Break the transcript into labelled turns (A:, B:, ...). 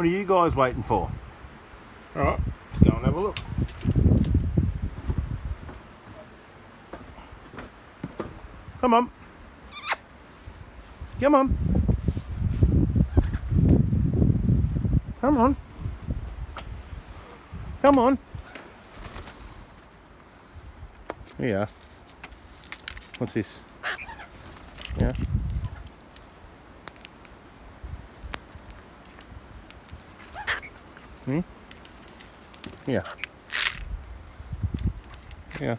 A: What are you guys waiting for? Alright, let's go and have a look. Come on. Come on. Come on. Come on. Here you are. What's this? Yeah. Hmm? Yeah. Yeah.